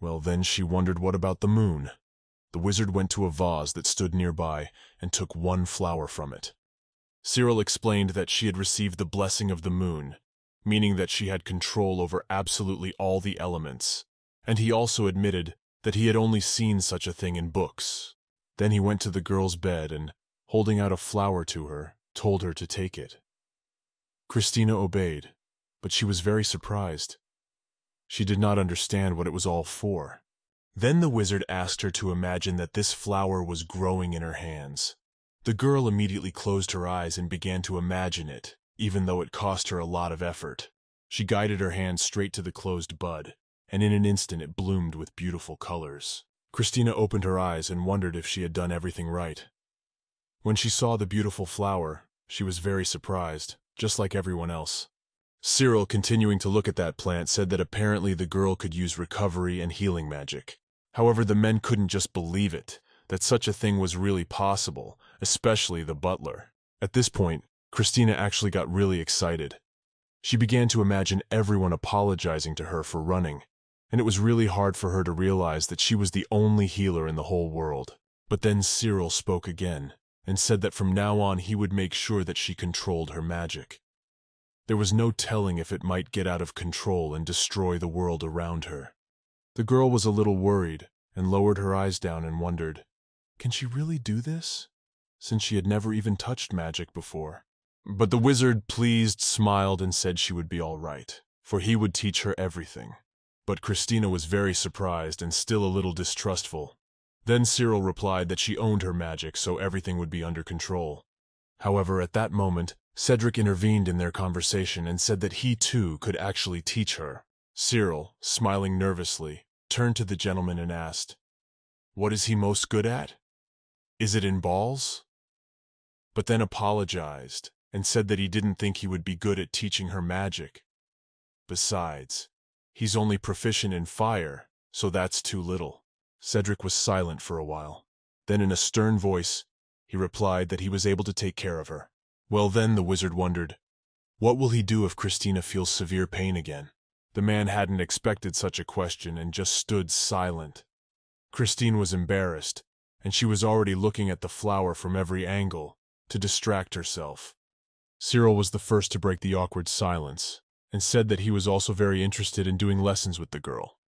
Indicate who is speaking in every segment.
Speaker 1: Well, then she wondered, what about the moon? The wizard went to a vase that stood nearby and took one flower from it. Cyril explained that she had received the blessing of the moon, meaning that she had control over absolutely all the elements, and he also admitted that he had only seen such a thing in books. Then he went to the girl's bed and, holding out a flower to her, told her to take it. Christina obeyed, but she was very surprised. She did not understand what it was all for. Then the wizard asked her to imagine that this flower was growing in her hands. The girl immediately closed her eyes and began to imagine it, even though it cost her a lot of effort. She guided her hand straight to the closed bud, and in an instant it bloomed with beautiful colors. Christina opened her eyes and wondered if she had done everything right. When she saw the beautiful flower, she was very surprised, just like everyone else. Cyril, continuing to look at that plant, said that apparently the girl could use recovery and healing magic. However, the men couldn't just believe it, that such a thing was really possible, especially the butler. At this point, Christina actually got really excited. She began to imagine everyone apologizing to her for running, and it was really hard for her to realize that she was the only healer in the whole world. But then Cyril spoke again, and said that from now on he would make sure that she controlled her magic. There was no telling if it might get out of control and destroy the world around her. The girl was a little worried and lowered her eyes down and wondered, can she really do this? Since she had never even touched magic before. But the wizard, pleased, smiled and said she would be all right, for he would teach her everything. But Christina was very surprised and still a little distrustful. Then Cyril replied that she owned her magic, so everything would be under control. However, at that moment, Cedric intervened in their conversation and said that he too could actually teach her. Cyril, smiling nervously, turned to the gentleman and asked, "What is he most good at? Is it in balls?" But then apologized and said that he didn't think he would be good at teaching her magic. Besides, he's only proficient in fire, so that's too little. Cedric was silent for a while. Then in a stern voice, he replied that he was able to take care of her. Well, then the wizard wondered, what will he do if Christina feels severe pain again? The man hadn't expected such a question and just stood silent. Christine was embarrassed, and she was already looking at the flower from every angle to distract herself. Cyril was the first to break the awkward silence and said that he was also very interested in doing lessons with the girl.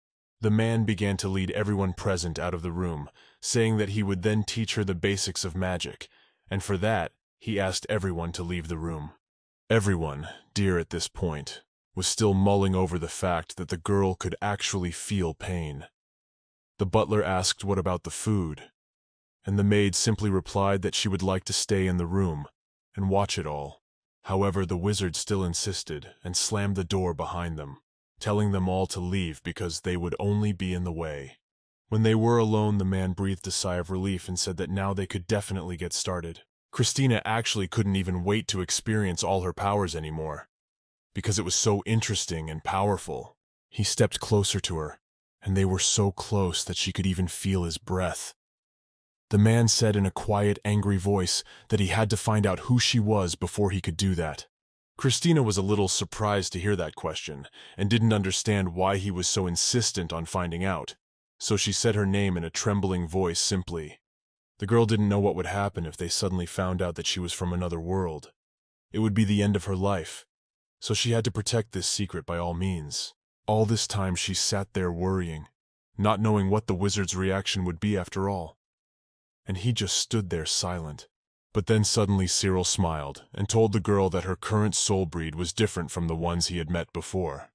Speaker 1: The man began to lead everyone present out of the room, saying that he would then teach her the basics of magic, and for that, he asked everyone to leave the room. Everyone, dear at this point, was still mulling over the fact that the girl could actually feel pain. The butler asked what about the food, and the maid simply replied that she would like to stay in the room and watch it all. However, the wizard still insisted and slammed the door behind them, telling them all to leave because they would only be in the way. When they were alone, the man breathed a sigh of relief and said that now they could definitely get started. Christina actually couldn't even wait to experience all her powers anymore, because it was so interesting and powerful. He stepped closer to her, and they were so close that she could even feel his breath. The man said in a quiet, angry voice that he had to find out who she was before he could do that. Christina was a little surprised to hear that question, and didn't understand why he was so insistent on finding out, so she said her name in a trembling voice simply. The girl didn't know what would happen if they suddenly found out that she was from another world. It would be the end of her life, so she had to protect this secret by all means. All this time she sat there worrying, not knowing what the wizard's reaction would be after all. And he just stood there silent. But then suddenly Cyril smiled and told the girl that her current soul breed was different from the ones he had met before.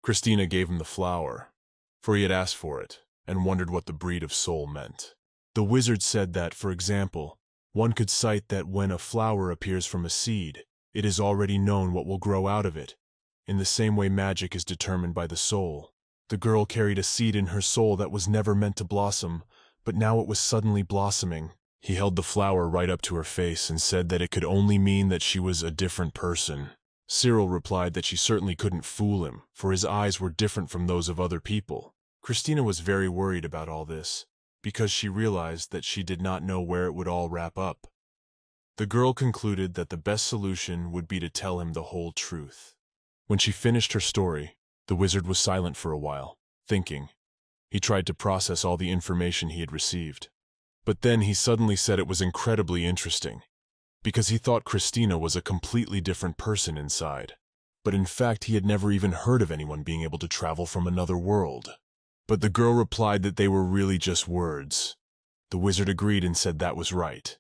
Speaker 1: Christina gave him the flower, for he had asked for it, and wondered what the breed of soul meant. The wizard said that, for example, one could cite that when a flower appears from a seed, it is already known what will grow out of it. In the same way, magic is determined by the soul. The girl carried a seed in her soul that was never meant to blossom, but now it was suddenly blossoming. He held the flower right up to her face and said that it could only mean that she was a different person. Cyril replied that she certainly couldn't fool him, for his eyes were different from those of other people. Christina was very worried about all this, because she realized that she did not know where it would all wrap up. The girl concluded that the best solution would be to tell him the whole truth. When she finished her story, the wizard was silent for a while, thinking. He tried to process all the information he had received. But then he suddenly said it was incredibly interesting, because he thought Christina was a completely different person inside. But in fact, he had never even heard of anyone being able to travel from another world. But the girl replied that they were really just words. The wizard agreed and said that was right,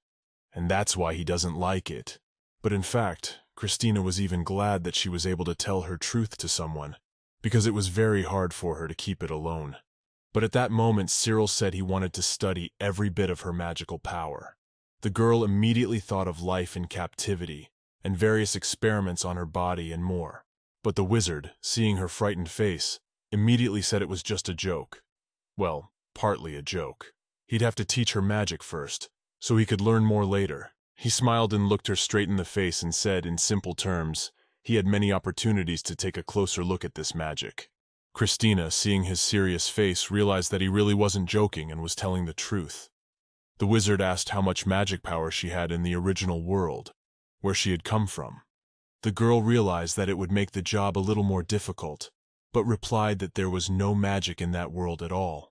Speaker 1: and that's why he doesn't like it. But in fact, Christina was even glad that she was able to tell her truth to someone, because it was very hard for her to keep it alone. But at that moment, Cyril said he wanted to study every bit of her magical power. The girl immediately thought of life in captivity and various experiments on her body and more. But the wizard, seeing her frightened face, immediately said it was just a joke. Well, partly a joke. He'd have to teach her magic first, so he could learn more later. He smiled and looked her straight in the face and said in simple terms, he had many opportunities to take a closer look at this magic. Christina, seeing his serious face, realized that he really wasn't joking and was telling the truth. The wizard asked how much magic power she had in the original world, where she had come from. The girl realized that it would make the job a little more difficult, but replied that there was no magic in that world at all.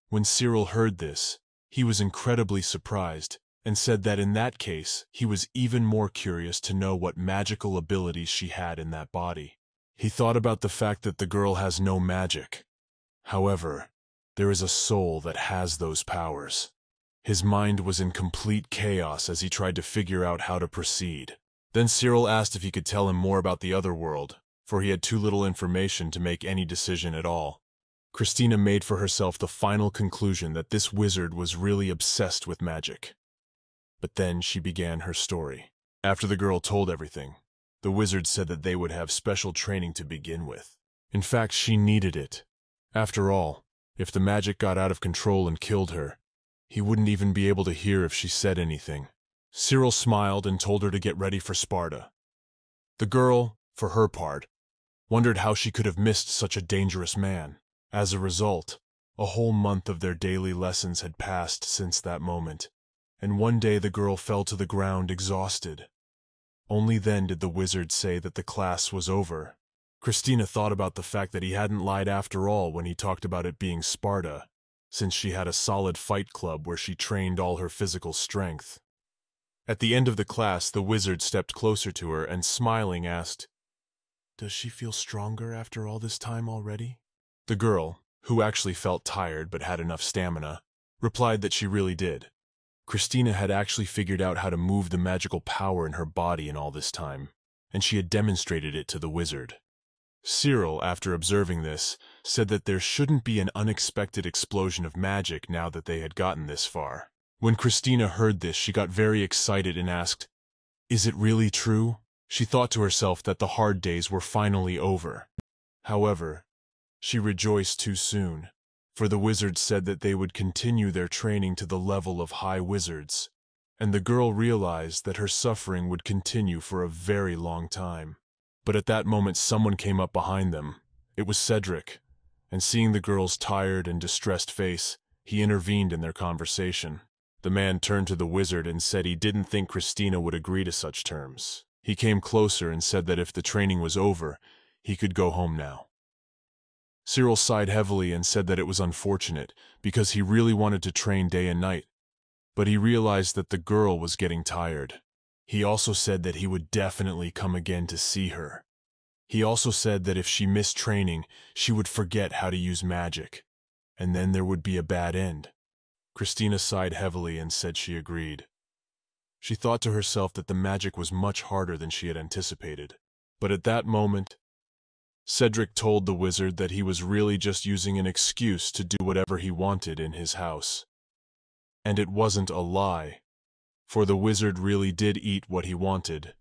Speaker 1: When Cyril heard this, he was incredibly surprised and said that in that case, he was even more curious to know what magical abilities she had in that body. He thought about the fact that the girl has no magic. However, there is a soul that has those powers. His mind was in complete chaos as he tried to figure out how to proceed. Then Cyril asked if he could tell him more about the other world, for he had too little information to make any decision at all. Christina made for herself the final conclusion that this wizard was really obsessed with magic. But then she began her story. After the girl told everything, the wizard said that they would have special training to begin with. In fact, she needed it. After all, if the magic got out of control and killed her, he wouldn't even be able to hear if she said anything. Cyril smiled and told her to get ready for Sparta. The girl, for her part, wondered how she could have missed such a dangerous man. As a result, a whole month of their daily lessons had passed since that moment, and one day the girl fell to the ground exhausted. Only then did the wizard say that the class was over. Christina thought about the fact that he hadn't lied after all when he talked about it being Sparta, since she had a solid fight club where she trained all her physical strength. At the end of the class, the wizard stepped closer to her and, smiling, asked, "Does she feel stronger after all this time already?" The girl, who actually felt tired but had enough stamina, replied that she really did. Christina had actually figured out how to move the magical power in her body in all this time, and she had demonstrated it to the wizard. Cyril, after observing this, said that there shouldn't be an unexpected explosion of magic now that they had gotten this far. When Christina heard this, she got very excited and asked, "Is it really true?" She thought to herself that the hard days were finally over. However, she rejoiced too soon, for the wizard said that they would continue their training to the level of high wizards, and the girl realized that her suffering would continue for a very long time. But at that moment someone came up behind them. It was Cedric, and seeing the girl's tired and distressed face, he intervened in their conversation. The man turned to the wizard and said he didn't think Christina would agree to such terms. He came closer and said that if the training was over, he could go home now. Cyril sighed heavily and said that it was unfortunate, because he really wanted to train day and night, but he realized that the girl was getting tired. He also said that he would definitely come again to see her. He also said that if she missed training, she would forget how to use magic, and then there would be a bad end. Christina sighed heavily and said she agreed. She thought to herself that the magic was much harder than she had anticipated. But at that moment, Cedric told the wizard that he was really just using an excuse to do whatever he wanted in his house. And it wasn't a lie, for the wizard really did eat what he wanted,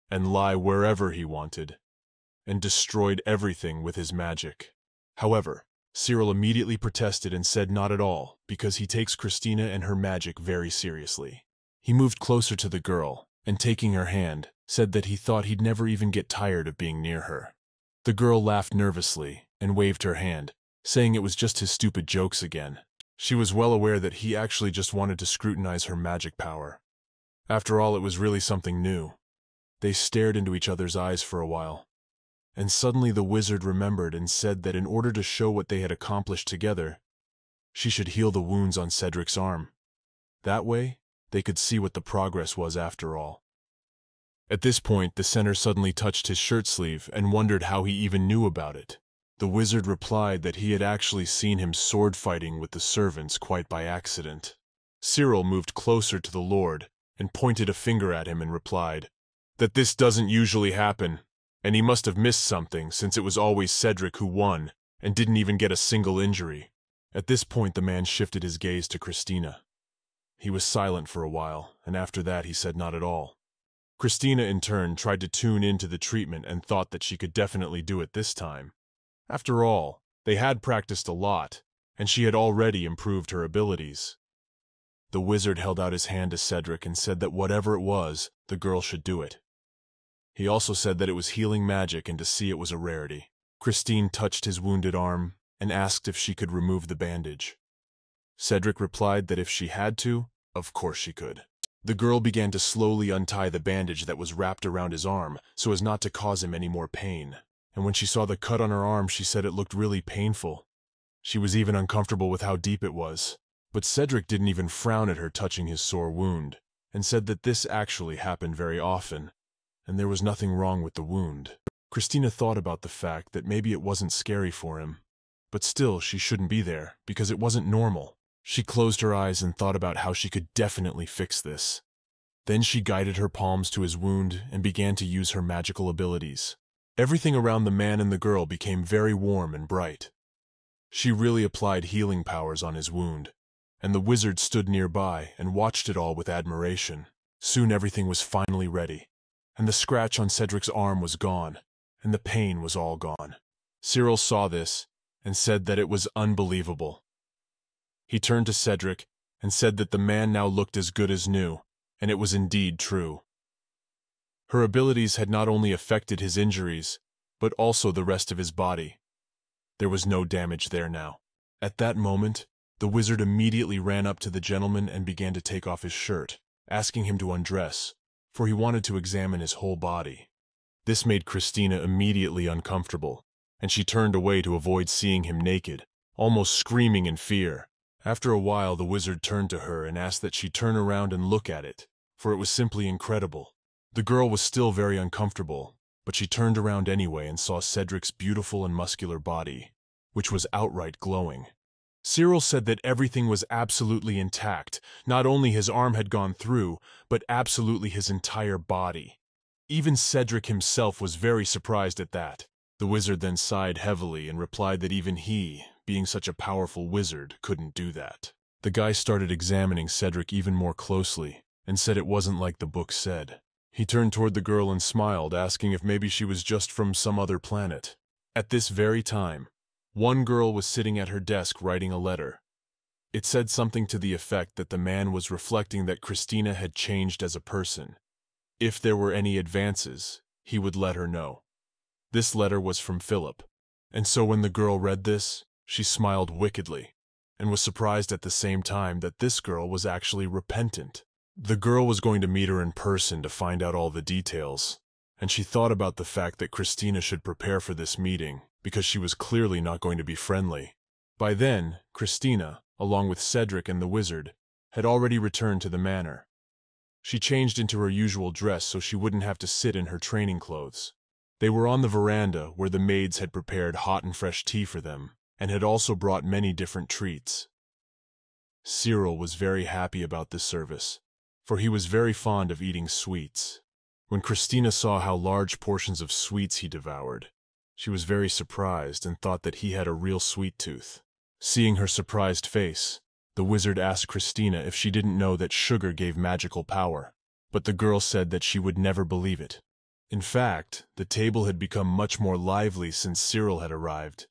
Speaker 1: and lie wherever he wanted, and destroyed everything with his magic. However, Cyril immediately protested and said not at all, because he takes Christina and her magic very seriously. He moved closer to the girl, and taking her hand, said that he thought he'd never even get tired of being near her. The girl laughed nervously and waved her hand, saying it was just his stupid jokes again. She was well aware that he actually just wanted to scrutinize her magic power. After all, it was really something new. They stared into each other's eyes for a while, and suddenly the wizard remembered and said that in order to show what they had accomplished together, she should heal the wounds on Cedric's arm. That way, they could see what the progress was after all. At this point, the center suddenly touched his shirt sleeve and wondered how he even knew about it. The wizard replied that he had actually seen him sword fighting with the servants quite by accident. Cyril moved closer to the Lord and pointed a finger at him and replied that this doesn't usually happen, and he must have missed something since it was always Cedric who won and didn't even get a single injury. At this point, the man shifted his gaze to Christina. He was silent for a while, and after that he said not at all. Christina, in turn, tried to tune into the treatment and thought that she could definitely do it this time. After all, they had practiced a lot, and she had already improved her abilities. The wizard held out his hand to Cedric and said that whatever it was, the girl should do it. He also said that it was healing magic and to see it was a rarity. Christine touched his wounded arm and asked if she could remove the bandage. Cedric replied that if she had to, of course she could. The girl began to slowly untie the bandage that was wrapped around his arm so as not to cause him any more pain. And when she saw the cut on her arm, she said it looked really painful. She was even uncomfortable with how deep it was. But Cedric didn't even frown at her touching his sore wound, and said that this actually happened very often, and there was nothing wrong with the wound. Christina thought about the fact that maybe it wasn't scary for him, but still she shouldn't be there, because it wasn't normal. She closed her eyes and thought about how she could definitely fix this. Then she guided her palms to his wound and began to use her magical abilities. Everything around the man and the girl became very warm and bright. She really applied healing powers on his wound, and the wizard stood nearby and watched it all with admiration. Soon everything was finally ready, and the scratch on Cedric's arm was gone, and the pain was all gone. Cyril saw this and said that it was unbelievable. He turned to Cedric and said that the man now looked as good as new, and it was indeed true. Her abilities had not only affected his injuries, but also the rest of his body. There was no damage there now. At that moment, the wizard immediately ran up to the gentleman and began to take off his shirt, asking him to undress, for he wanted to examine his whole body. This made Christina immediately uncomfortable, and she turned away to avoid seeing him naked, almost screaming in fear. After a while, the wizard turned to her and asked that she turn around and look at it, for it was simply incredible. The girl was still very uncomfortable, but she turned around anyway and saw Cedric's beautiful and muscular body, which was outright glowing. Cyril said that everything was absolutely intact. Not only his arm had gone through, but absolutely his entire body. Even Cedric himself was very surprised at that. The wizard then sighed heavily and replied that even he, being such a powerful wizard, couldn't do that. The guy started examining Cedric even more closely and said it wasn't like the book said. He turned toward the girl and smiled, asking if maybe she was just from some other planet. At this very time, one girl was sitting at her desk writing a letter. It said something to the effect that the man was reflecting that Christina had changed as a person. If there were any advances, he would let her know. This letter was from Philip, and so when the girl read this, she smiled wickedly, and was surprised at the same time that this girl was actually repentant. The girl was going to meet her in person to find out all the details, and she thought about the fact that Christina should prepare for this meeting, because she was clearly not going to be friendly. By then, Christina, along with Cedric and the wizard, had already returned to the manor. She changed into her usual dress so she wouldn't have to sit in her training clothes. They were on the veranda where the maids had prepared hot and fresh tea for them, and had also brought many different treats. Cyril was very happy about this service, for he was very fond of eating sweets. When Christina saw how large portions of sweets he devoured, she was very surprised and thought that he had a real sweet tooth. Seeing her surprised face, the wizard asked Christina if she didn't know that sugar gave magical power, but the girl said that she would never believe it. In fact, the table had become much more lively since Cyril had arrived.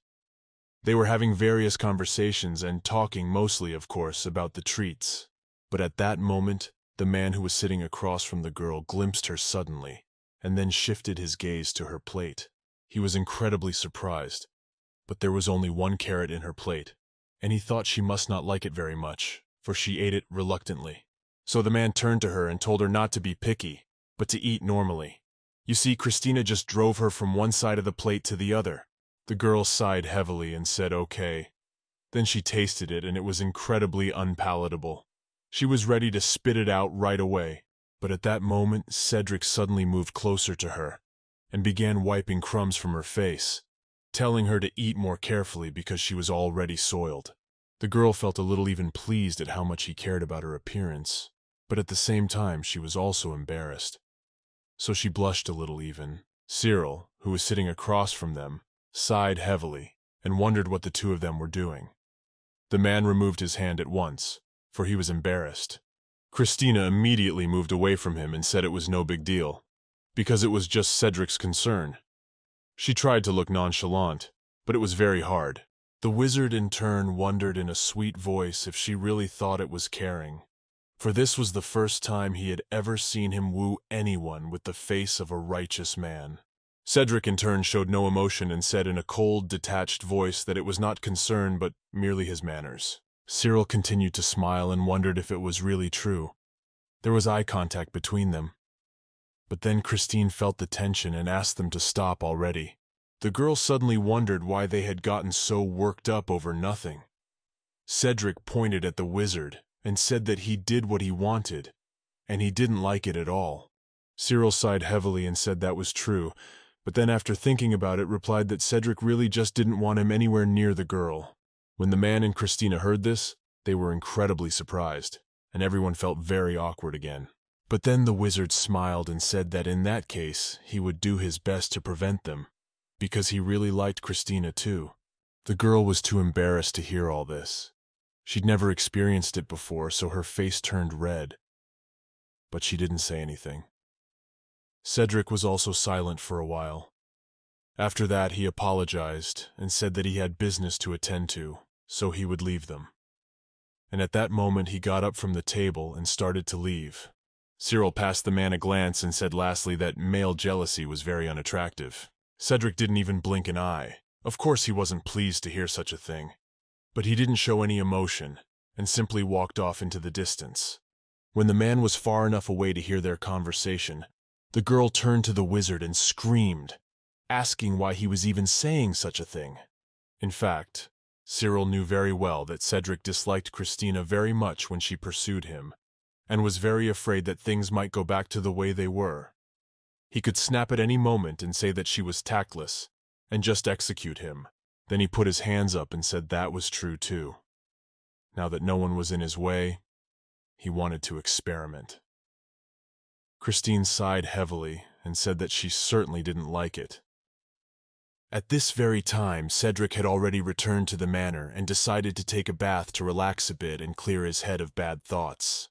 Speaker 1: They were having various conversations and talking mostly, of course, about the treats. But at that moment, the man who was sitting across from the girl glimpsed her suddenly, and then shifted his gaze to her plate. He was incredibly surprised, but there was only one carrot in her plate, and he thought she must not like it very much, for she ate it reluctantly. So the man turned to her and told her not to be picky, but to eat normally. You see, Christina just drove her from one side of the plate to the other. The girl sighed heavily and said okay. Then she tasted it, and it was incredibly unpalatable. She was ready to spit it out right away, but at that moment Cedric suddenly moved closer to her and began wiping crumbs from her face, telling her to eat more carefully because she was already soiled. The girl felt a little even pleased at how much he cared about her appearance, but at the same time she was also embarrassed. So she blushed a little even. Cyril, who was sitting across from them, sighed heavily and wondered what the two of them were doing. The man removed his hand at once, for he was embarrassed. Christina immediately moved away from him and said it was no big deal, because it was just Cedric's concern. She tried to look nonchalant, but it was very hard. The wizard in turn wondered in a sweet voice if she really thought it was caring, for this was the first time he had ever seen him woo anyone with the face of a righteous man. Cedric in turn showed no emotion and said in a cold, detached voice that it was not concern but merely his manners. Cyril continued to smile and wondered if it was really true. There was eye contact between them. But then Christine felt the tension and asked them to stop already. The girl suddenly wondered why they had gotten so worked up over nothing. Cedric pointed at the wizard and said that he did what he wanted, and he didn't like it at all. Cyril sighed heavily and said that was true, but then after thinking about it replied that Cedric really just didn't want him anywhere near the girl. When the man and Christina heard this, they were incredibly surprised, and everyone felt very awkward again. But then the wizard smiled and said that in that case he would do his best to prevent them, because he really liked Christina too. The girl was too embarrassed to hear all this. She'd never experienced it before, so her face turned red. But she didn't say anything. Cedric was also silent for a while. After that, he apologized and said that he had business to attend to, so he would leave them. And at that moment, he got up from the table and started to leave. Cyril passed the man a glance and said lastly that male jealousy was very unattractive. Cedric didn't even blink an eye. Of course he wasn't pleased to hear such a thing. But he didn't show any emotion and simply walked off into the distance. When the man was far enough away to hear their conversation, the girl turned to the wizard and screamed, asking why he was even saying such a thing. In fact, Cyril knew very well that Cedric disliked Christina very much when she pursued him, and was very afraid that things might go back to the way they were. He could snap at any moment and say that she was tactless, and just execute him. Then he put his hands up and said that was true too. Now that no one was in his way, he wanted to experiment. Christine sighed heavily and said that she certainly didn't like it. At this very time, Cedric had already returned to the manor and decided to take a bath to relax a bit and clear his head of bad thoughts.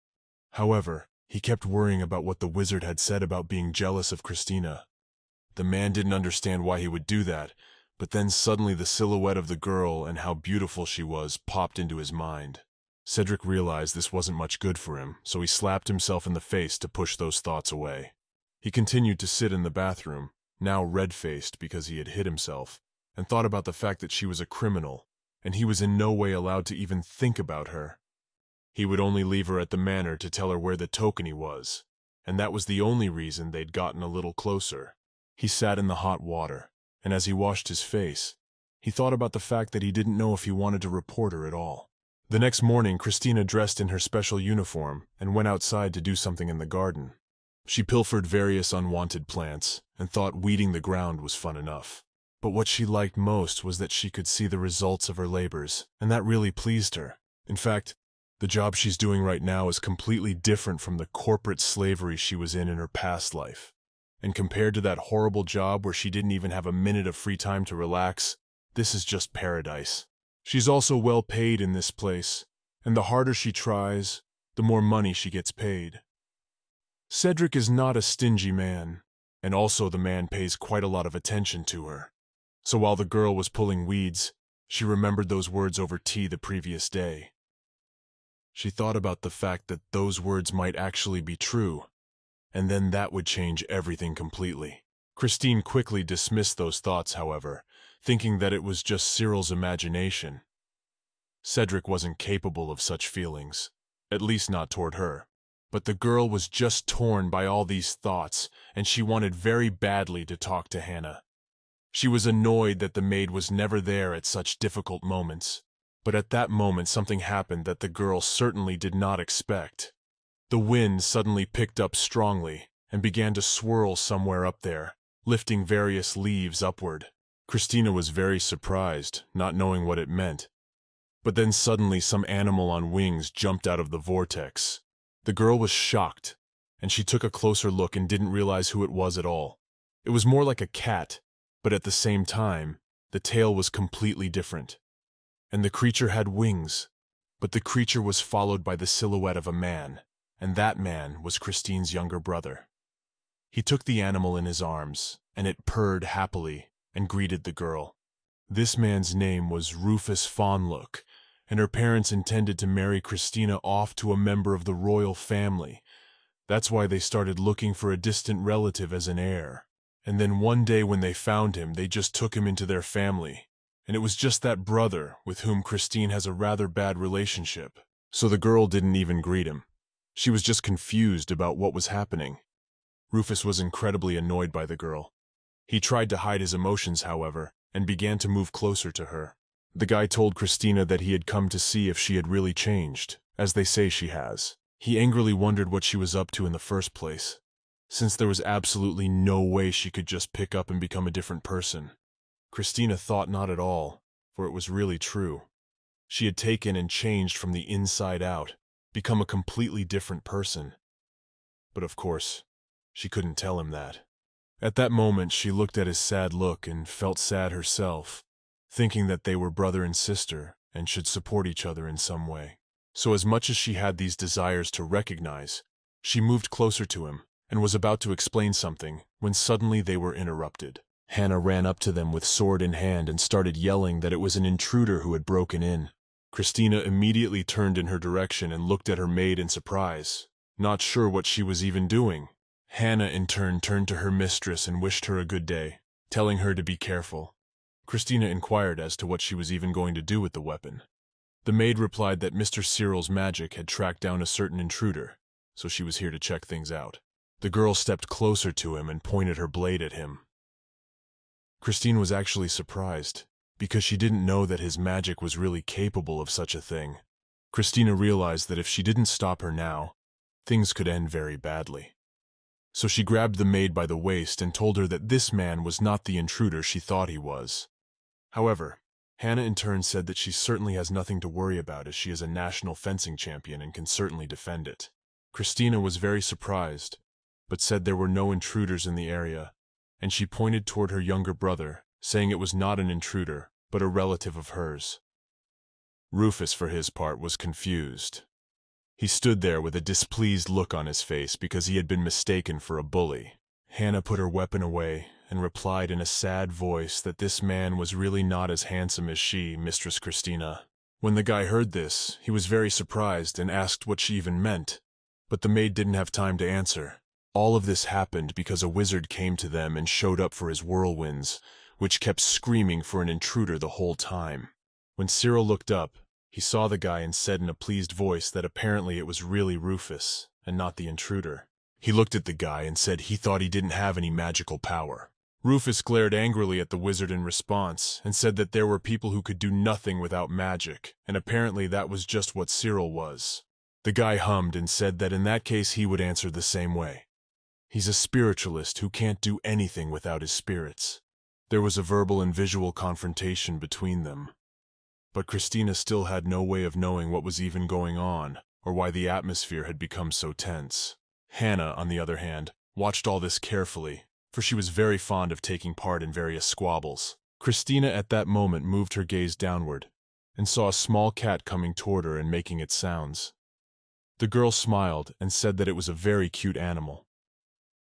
Speaker 1: However, he kept worrying about what the wizard had said about being jealous of Christina. The man didn't understand why he would do that, but then suddenly the silhouette of the girl and how beautiful she was popped into his mind. Cedric realized this wasn't much good for him, so he slapped himself in the face to push those thoughts away. He continued to sit in the bathroom, now red-faced because he had hit himself, and thought about the fact that she was a criminal, and he was in no way allowed to even think about her. He would only leave her at the manor to tell her where the tokeny was, and that was the only reason they'd gotten a little closer. He sat in the hot water, and as he washed his face, he thought about the fact that he didn't know if he wanted to report her at all. The next morning, Christina dressed in her special uniform and went outside to do something in the garden. She pilfered various unwanted plants and thought weeding the ground was fun enough. But what she liked most was that she could see the results of her labors, and that really pleased her. In fact, the job she's doing right now is completely different from the corporate slavery she was in her past life. And compared to that horrible job where she didn't even have a minute of free time to relax, this is just paradise. She's also well paid in this place, and the harder she tries, the more money she gets paid. Cedric is not a stingy man, and also the man pays quite a lot of attention to her. So while the girl was pulling weeds, she remembered those words over tea the previous day. She thought about the fact that those words might actually be true, and then that would change everything completely. Christine quickly dismissed those thoughts, however, thinking that it was just Cyril's imagination. Cedric wasn't capable of such feelings, at least not toward her. But the girl was just torn by all these thoughts, and she wanted very badly to talk to Hannah. She was annoyed that the maid was never there at such difficult moments, But at that moment something happened that the girl certainly did not expect. The wind suddenly picked up strongly and began to swirl somewhere up there, lifting various leaves upward. Christina was very surprised, not knowing what it meant. But then suddenly some animal on wings jumped out of the vortex. The girl was shocked, and she took a closer look and didn't realize who it was at all. It was more like a cat, but at the same time, the tail was completely different. And the creature had wings, but the creature was followed by the silhouette of a man, and that man was Christine's younger brother. He took the animal in his arms, and it purred happily and greeted the girl. This man's name was Rufus Fawnlook, and her parents intended to marry Christina off to a member of the royal family. That's why they started looking for a distant relative as an heir. And then one day when they found him, they just took him into their family. And it was just that brother with whom Christine has a rather bad relationship. So the girl didn't even greet him. She was just confused about what was happening. Rufus was incredibly annoyed by the girl. He tried to hide his emotions, however, and began to move closer to her. The guy told Christina that he had come to see if she had really changed, as they say she has. He angrily wondered what she was up to in the first place, since there was absolutely no way she could just pick up and become a different person. Christina thought not at all, for it was really true. She had taken and changed from the inside out, become a completely different person. But of course, she couldn't tell him that. At that moment, she looked at his sad look and felt sad herself, thinking that they were brother and sister and should support each other in some way. So as much as she had these desires to recognize, she moved closer to him and was about to explain something when suddenly they were interrupted. Hannah ran up to them with sword in hand and started yelling that it was an intruder who had broken in. Christina immediately turned in her direction and looked at her maid in surprise, not sure what she was even doing. Hannah in turn turned to her mistress and wished her a good day, telling her to be careful. Christina inquired as to what she was even going to do with the weapon. The maid replied that Mr. Cyril's magic had tracked down a certain intruder, so she was here to check things out. The girl stepped closer to him and pointed her blade at him. Christine was actually surprised, because she didn't know that his magic was really capable of such a thing. Christina realized that if she didn't stop her now, things could end very badly. So she grabbed the maid by the waist and told her that this man was not the intruder she thought he was. However, Hannah in turn said that she certainly has nothing to worry about as she is a national fencing champion and can certainly defend it. Christina was very surprised, but said there were no intruders in the area, and she pointed toward her younger brother, saying it was not an intruder, but a relative of hers. Rufus, for his part, was confused. He stood there with a displeased look on his face because he had been mistaken for a bully. Hannah put her weapon away and replied in a sad voice that this man was really not as handsome as she, Mistress Christina. When the guy heard this, he was very surprised and asked what she even meant, but the maid didn't have time to answer. All of this happened because a wizard came to them and showed up for his whirlwinds, which kept screaming for an intruder the whole time. When Cyril looked up, he saw the guy and said in a pleased voice that apparently it was really Rufus, and not the intruder. He looked at the guy and said he thought he didn't have any magical power. Rufus glared angrily at the wizard in response, and said that there were people who could do nothing without magic, and apparently that was just what Cyril was. The guy hummed and said that in that case he would answer the same way. He's a spiritualist who can't do anything without his spirits. There was a verbal and visual confrontation between them. But Christina still had no way of knowing what was even going on, or why the atmosphere had become so tense. Hannah, on the other hand, watched all this carefully, for she was very fond of taking part in various squabbles. Christina at that moment moved her gaze downward, and saw a small cat coming toward her and making its sounds. The girl smiled and said that it was a very cute animal.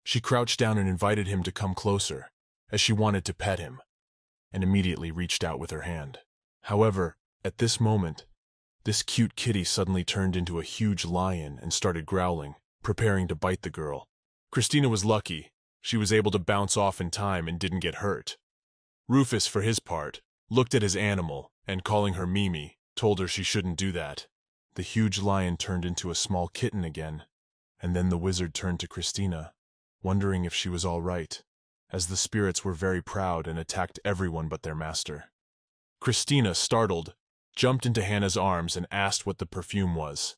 Speaker 1: She crouched down and invited him to come closer, as she wanted to pet him, and immediately reached out with her hand. However, at this moment, this cute kitty suddenly turned into a huge lion and started growling, preparing to bite the girl. Christina was lucky. She was able to bounce off in time and didn't get hurt. Rufus, for his part, looked at his animal and, calling her Mimi, told her she shouldn't do that. The huge lion turned into a small kitten again, and then the wizard turned to Christina, wondering if she was all right, as the spirits were very proud and attacked everyone but their master. Christina, startled, jumped into Hannah's arms and asked what the perfume was.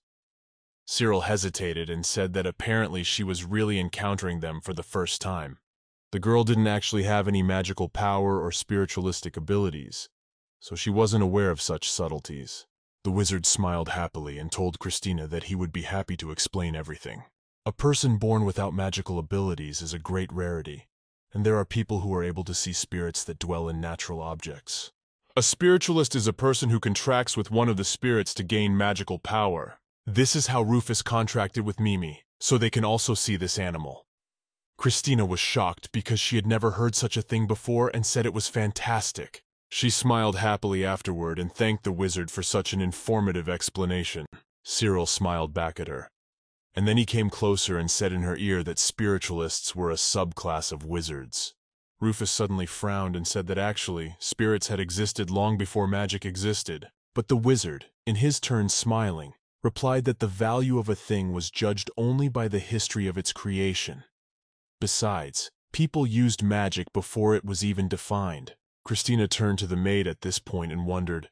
Speaker 1: Cyril hesitated and said that apparently she was really encountering them for the first time. The girl didn't actually have any magical power or spiritualistic abilities, so she wasn't aware of such subtleties. The wizard smiled happily and told Christina that he would be happy to explain everything. A person born without magical abilities is a great rarity, and there are people who are able to see spirits that dwell in natural objects. A spiritualist is a person who contracts with one of the spirits to gain magical power. This is how Rufus contracted with Mimi, so they can also see this animal. Christina was shocked because she had never heard such a thing before and said it was fantastic. She smiled happily afterward and thanked the wizard for such an informative explanation. Cyril smiled back at her, and then he came closer and said in her ear that spiritualists were a subclass of wizards. Rufus suddenly frowned and said that actually, spirits had existed long before magic existed. But the wizard, in his turn smiling, replied that the value of a thing was judged only by the history of its creation. Besides, people used magic before it was even defined. Christina turned to the maid at this point and wondered,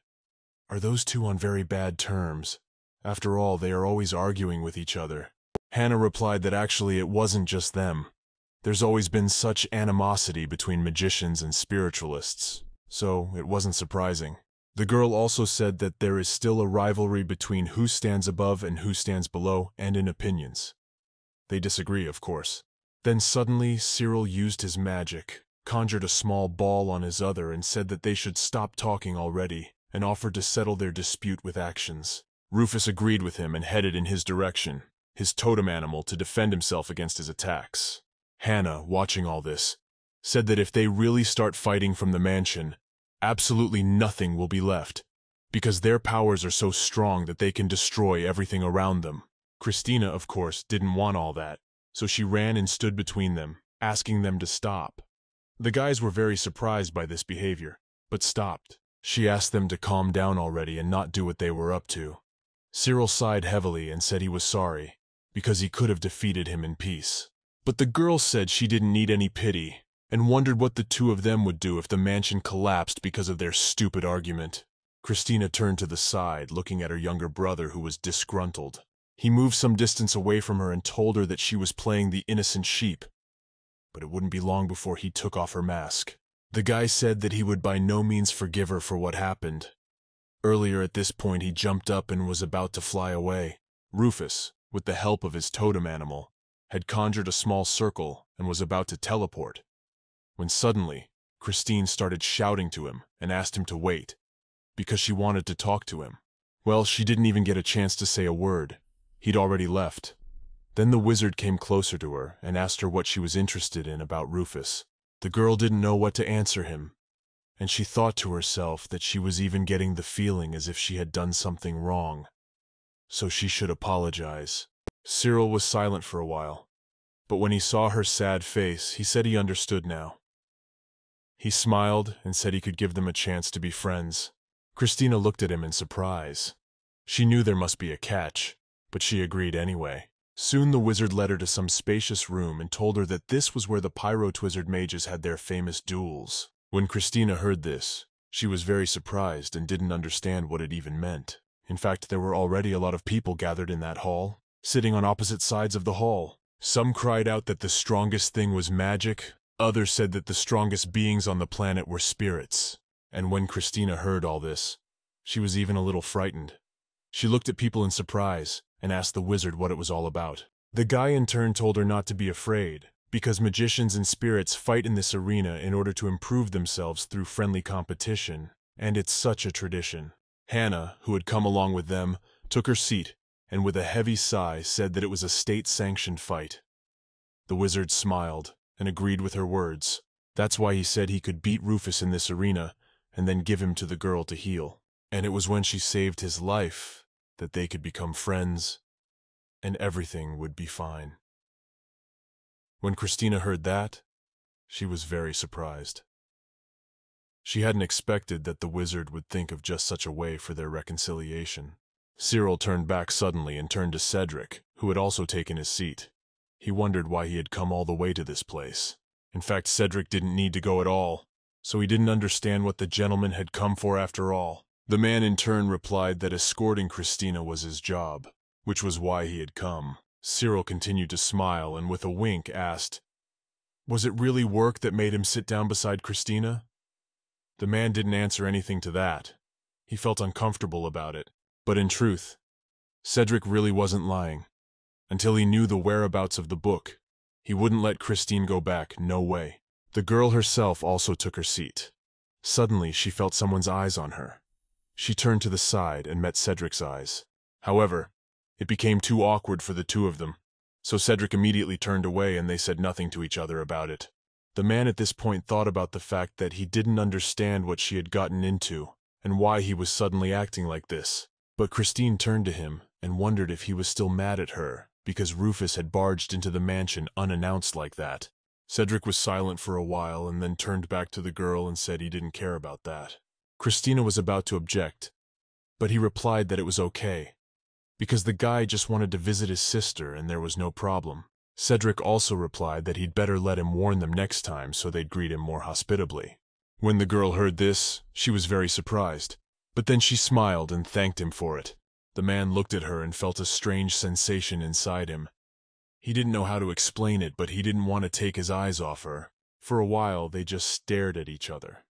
Speaker 1: are those two on very bad terms? After all, they are always arguing with each other. Hannah replied that actually it wasn't just them. There's always been such animosity between magicians and spiritualists, so it wasn't surprising. The girl also said that there is still a rivalry between who stands above and who stands below, and in opinions. They disagree, of course. Then suddenly, Cyril used his magic, conjured a small ball on his other and said that they should stop talking already, and offered to settle their dispute with actions. Rufus agreed with him and headed in his direction, his totem animal, to defend himself against his attacks. Hannah, watching all this, said that if they really start fighting from the mansion, absolutely nothing will be left, because their powers are so strong that they can destroy everything around them. Christina, of course, didn't want all that, so she ran and stood between them, asking them to stop. The guys were very surprised by this behavior, but stopped. She asked them to calm down already and not do what they were up to. Cyril sighed heavily and said he was sorry, because he could have defeated him in peace. But the girl said she didn't need any pity, and wondered what the two of them would do if the mansion collapsed because of their stupid argument. Christina turned to the side, looking at her younger brother, who was disgruntled. He moved some distance away from her and told her that she was playing the innocent sheep, but it wouldn't be long before he took off her mask. The guy said that he would by no means forgive her for what happened. Earlier at this point he jumped up and was about to fly away. Rufus, with the help of his totem animal, had conjured a small circle and was about to teleport, when suddenly Christine started shouting to him and asked him to wait, because she wanted to talk to him. Well, she didn't even get a chance to say a word. He'd already left. Then the wizard came closer to her and asked her what she was interested in about Rufus. The girl didn't know what to answer him, and she thought to herself that she was even getting the feeling as if she had done something wrong, so she should apologize. Cyril was silent for a while, but when he saw her sad face, he said he understood now. He smiled and said he could give them a chance to be friends. Christina looked at him in surprise. She knew there must be a catch, but she agreed anyway. Soon the wizard led her to some spacious room and told her that this was where the Pyrotwizard mages had their famous duels. When Christina heard this, she was very surprised and didn't understand what it even meant. In fact, there were already a lot of people gathered in that hall, sitting on opposite sides of the hall. Some cried out that the strongest thing was magic, others said that the strongest beings on the planet were spirits. And when Christina heard all this, she was even a little frightened. She looked at people in surprise and asked the wizard what it was all about. The guy in turn told her not to be afraid, because magicians and spirits fight in this arena in order to improve themselves through friendly competition, and it's such a tradition. Hannah, who had come along with them, took her seat, and with a heavy sigh said that it was a state-sanctioned fight. The wizard smiled and agreed with her words. That's why he said he could beat Rufus in this arena and then give him to the girl to heal. And it was when she saved his life that they could become friends, and everything would be fine. When Christina heard that, she was very surprised. She hadn't expected that the wizard would think of just such a way for their reconciliation. Cyril turned back suddenly and turned to Cedric, who had also taken his seat. He wondered why he had come all the way to this place. In fact, Cedric didn't need to go at all, so he didn't understand what the gentleman had come for after all. The man in turn replied that escorting Christina was his job, which was why he had come. Cyril continued to smile and with a wink asked, "Was it really work that made him sit down beside Christina?" The man didn't answer anything to that. He felt uncomfortable about it. But in truth, Cedric really wasn't lying. Until he knew the whereabouts of the book, he wouldn't let Christine go back, no way. The girl herself also took her seat. Suddenly, she felt someone's eyes on her. She turned to the side and met Cedric's eyes. However, it became too awkward for the two of them, so Cedric immediately turned away and they said nothing to each other about it. The man at this point thought about the fact that he didn't understand what she had gotten into and why he was suddenly acting like this. But Christine turned to him and wondered if he was still mad at her because Rufus had barged into the mansion unannounced like that. Cedric was silent for a while and then turned back to the girl and said he didn't care about that. Christina was about to object, but he replied that it was okay, because the guy just wanted to visit his sister and there was no problem. Cedric also replied that he'd better let him warn them next time so they'd greet him more hospitably. When the girl heard this, she was very surprised, but then she smiled and thanked him for it. The man looked at her and felt a strange sensation inside him. He didn't know how to explain it, but he didn't want to take his eyes off her. For a while, they just stared at each other.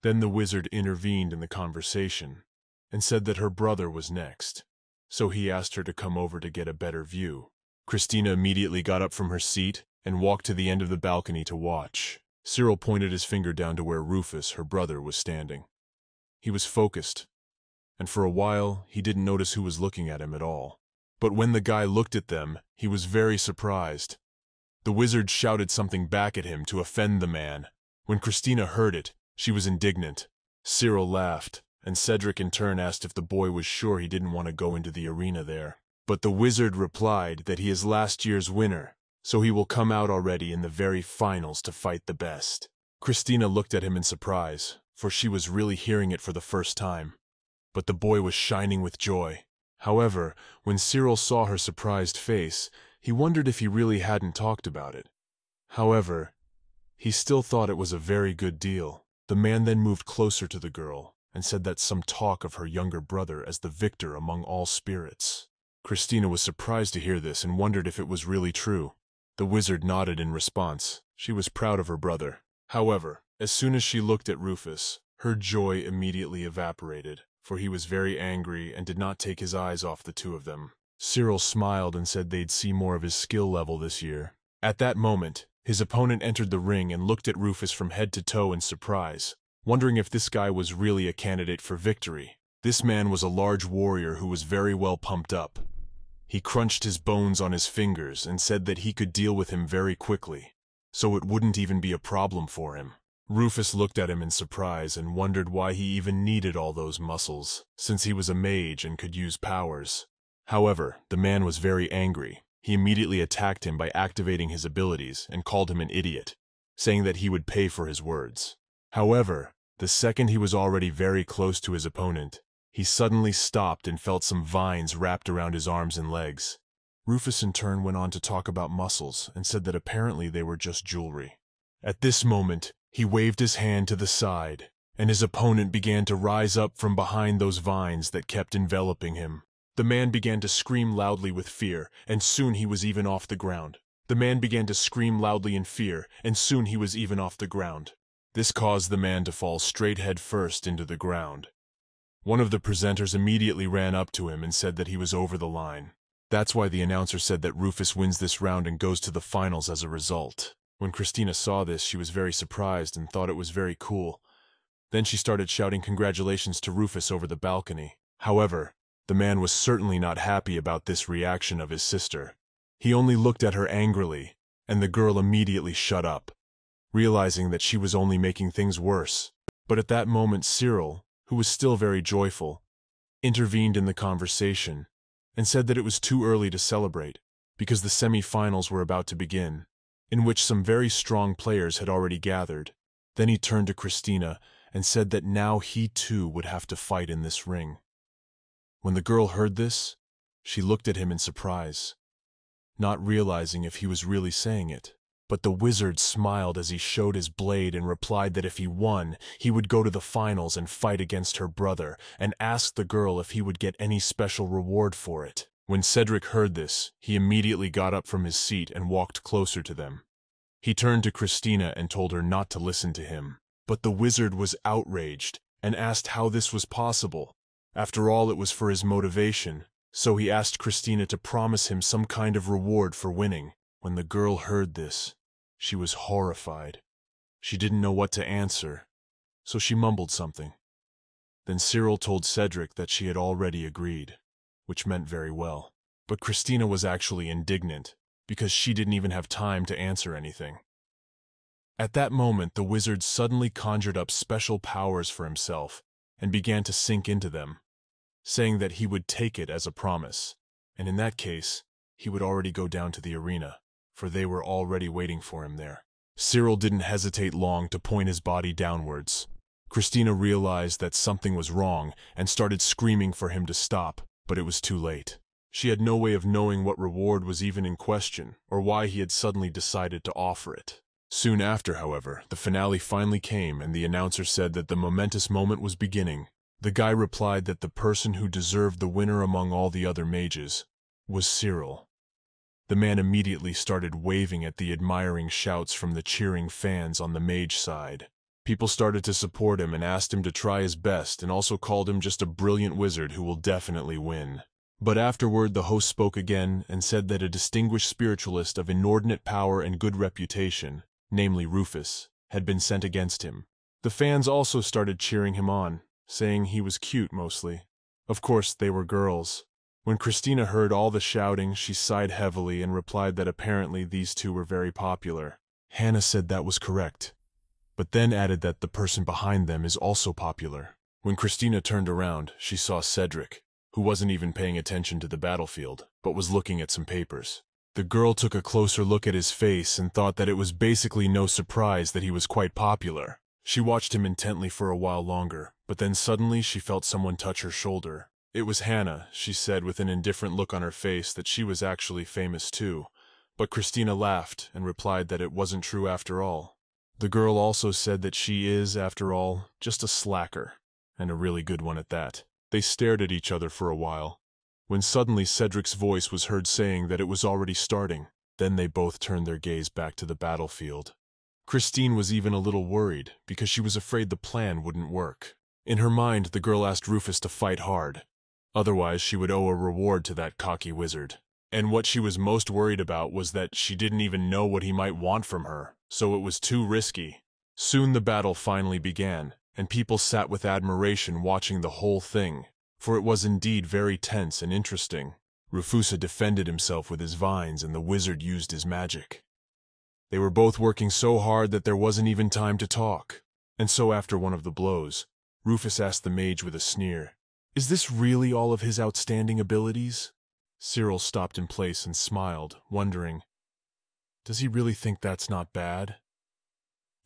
Speaker 1: Then the wizard intervened in the conversation and said that her brother was next, so he asked her to come over to get a better view. Christina immediately got up from her seat and walked to the end of the balcony to watch. Cyril pointed his finger down to where Rufus, her brother, was standing. He was focused, and for a while he didn't notice who was looking at him at all. But when the guy looked at them, he was very surprised. The wizard shouted something back at him to offend the man. When Christina heard it, she was indignant. Cyril laughed, and Cedric in turn asked if the boy was sure he didn't want to go into the arena there. But the wizard replied that he is last year's winner, so he will come out already in the very finals to fight the best. Christina looked at him in surprise, for she was really hearing it for the first time. But the boy was shining with joy. However, when Cyril saw her surprised face, he wondered if he really hadn't talked about it. However, he still thought it was a very good deal. The man then moved closer to the girl and said that some talk of her younger brother as the victor among all spirits. Christina was surprised to hear this and wondered if it was really true. The wizard nodded in response. She was proud of her brother. However, as soon as she looked at Rufus, her joy immediately evaporated, for he was very angry and did not take his eyes off the two of them. Cyril smiled and said they'd see more of his skill level this year. At that moment, his opponent entered the ring and looked at Rufus from head to toe in surprise, wondering if this guy was really a candidate for victory. This man was a large warrior who was very well pumped up. He crunched his bones on his fingers and said that he could deal with him very quickly, so it wouldn't even be a problem for him. Rufus looked at him in surprise and wondered why he even needed all those muscles, since he was a mage and could use powers. However, the man was very angry. He immediately attacked him by activating his abilities and called him an idiot, saying that he would pay for his words. However, the second he was already very close to his opponent, he suddenly stopped and felt some vines wrapped around his arms and legs. Rufus in turn went on to talk about muscles and said that apparently they were just jewelry. At this moment, he waved his hand to the side, and his opponent began to rise up from behind those vines that kept enveloping him. The man began to scream loudly with fear, and soon he was even off the ground. The man began to scream loudly in fear, and soon he was even off the ground. This caused the man to fall straight head first into the ground. One of the presenters immediately ran up to him and said that he was over the line. That's why the announcer said that Rufus wins this round and goes to the finals as a result. When Christina saw this, she was very surprised and thought it was very cool. Then she started shouting congratulations to Rufus over the balcony. However, the man was certainly not happy about this reaction of his sister. He only looked at her angrily, and the girl immediately shut up, realizing that she was only making things worse. But at that moment Cyril, who was still very joyful, intervened in the conversation and said that it was too early to celebrate because the semi-finals were about to begin, in which some very strong players had already gathered. Then he turned to Christina and said that now he too would have to fight in this ring. When the girl heard this, she looked at him in surprise, not realizing if he was really saying it. But the wizard smiled as he showed his blade and replied that if he won, he would go to the finals and fight against her brother, and asked the girl if he would get any special reward for it. When Cedric heard this, he immediately got up from his seat and walked closer to them. He turned to Christina and told her not to listen to him. But the wizard was outraged and asked how this was possible. After all, it was for his motivation, so he asked Christina to promise him some kind of reward for winning. When the girl heard this, she was horrified. She didn't know what to answer, so she mumbled something. Then Cyril told Cedric that she had already agreed, which meant very well. But Christina was actually indignant, because she didn't even have time to answer anything. At that moment, the wizard suddenly conjured up special powers for himself and began to sink into them, saying that he would take it as a promise, and in that case, he would already go down to the arena, for they were already waiting for him there. Cyril didn't hesitate long to point his body downwards. Christina realized that something was wrong and started screaming for him to stop, but it was too late. She had no way of knowing what reward was even in question, or why he had suddenly decided to offer it. Soon after, however, the finale finally came and the announcer said that the momentous moment was beginning. The guy replied that the person who deserved the winner among all the other mages was Cyril. The man immediately started waving at the admiring shouts from the cheering fans on the mage side. People started to support him and asked him to try his best, and also called him just a brilliant wizard who will definitely win. But afterward, the host spoke again and said that a distinguished spiritualist of inordinate power and good reputation, namely Rufus, had been sent against him. The fans also started cheering him on, saying he was cute mostly. Of course, they were girls. When Christina heard all the shouting, she sighed heavily and replied that apparently these two were very popular. Hannah said that was correct, but then added that the person behind them is also popular. When Christina turned around, she saw Cedric, who wasn't even paying attention to the battlefield, but was looking at some papers. The girl took a closer look at his face and thought that it was basically no surprise that he was quite popular. She watched him intently for a while longer, but then suddenly she felt someone touch her shoulder. It was Hannah. She said with an indifferent look on her face that she was actually famous too, but Christina laughed and replied that it wasn't true after all. The girl also said that she is, after all, just a slacker, and a really good one at that. They stared at each other for a while, when suddenly Cedric's voice was heard saying that it was already starting. Then they both turned their gaze back to the battlefield. Christine was even a little worried, because she was afraid the plan wouldn't work. In her mind, the girl asked Rufus to fight hard. Otherwise, she would owe a reward to that cocky wizard. And what she was most worried about was that she didn't even know what he might want from her, so it was too risky. Soon the battle finally began, and people sat with admiration watching the whole thing, for it was indeed very tense and interesting. Rufus defended himself with his vines and the wizard used his magic. They were both working so hard that there wasn't even time to talk. And so after one of the blows, Rufus asked the mage with a sneer, "Is this really all of his outstanding abilities?" Cyril stopped in place and smiled, wondering, does he really think that's not bad?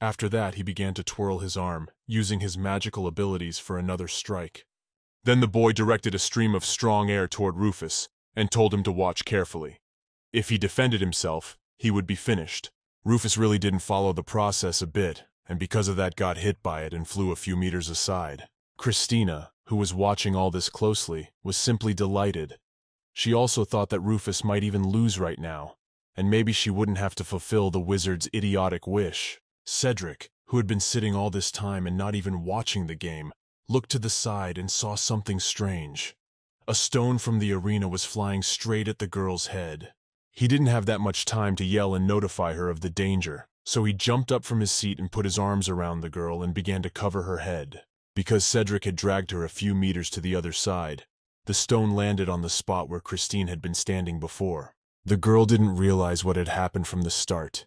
Speaker 1: After that, he began to twirl his arm, using his magical abilities for another strike. Then the boy directed a stream of strong air toward Rufus and told him to watch carefully. If he defended himself, he would be finished. Rufus really didn't follow the process a bit, and because of that got hit by it and flew a few meters aside. Christina, who was watching all this closely, was simply delighted. She also thought that Rufus might even lose right now, and maybe she wouldn't have to fulfill the wizard's idiotic wish. Cedric, who had been sitting all this time and not even watching the game, looked to the side and saw something strange. A stone from the arena was flying straight at the girl's head. He didn't have that much time to yell and notify her of the danger, so he jumped up from his seat and put his arms around the girl and began to cover her head. Because Cedric had dragged her a few meters to the other side, the stone landed on the spot where Christine had been standing before. The girl didn't realize what had happened from the start,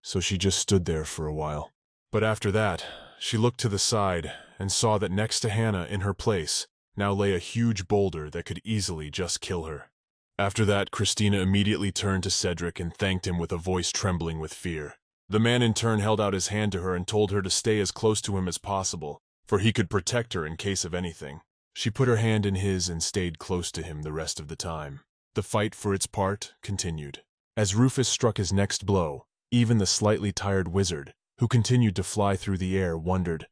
Speaker 1: so she just stood there for a while. But after that, she looked to the side and saw that next to Hannah, in her place, now lay a huge boulder that could easily just kill her. After that, Christina immediately turned to Cedric and thanked him with a voice trembling with fear. The man in turn held out his hand to her and told her to stay as close to him as possible, for he could protect her in case of anything. She put her hand in his and stayed close to him the rest of the time. The fight, for its part, continued. As Rufus struck his next blow, Even the slightly tired wizard, who continued to fly through the air, wondered,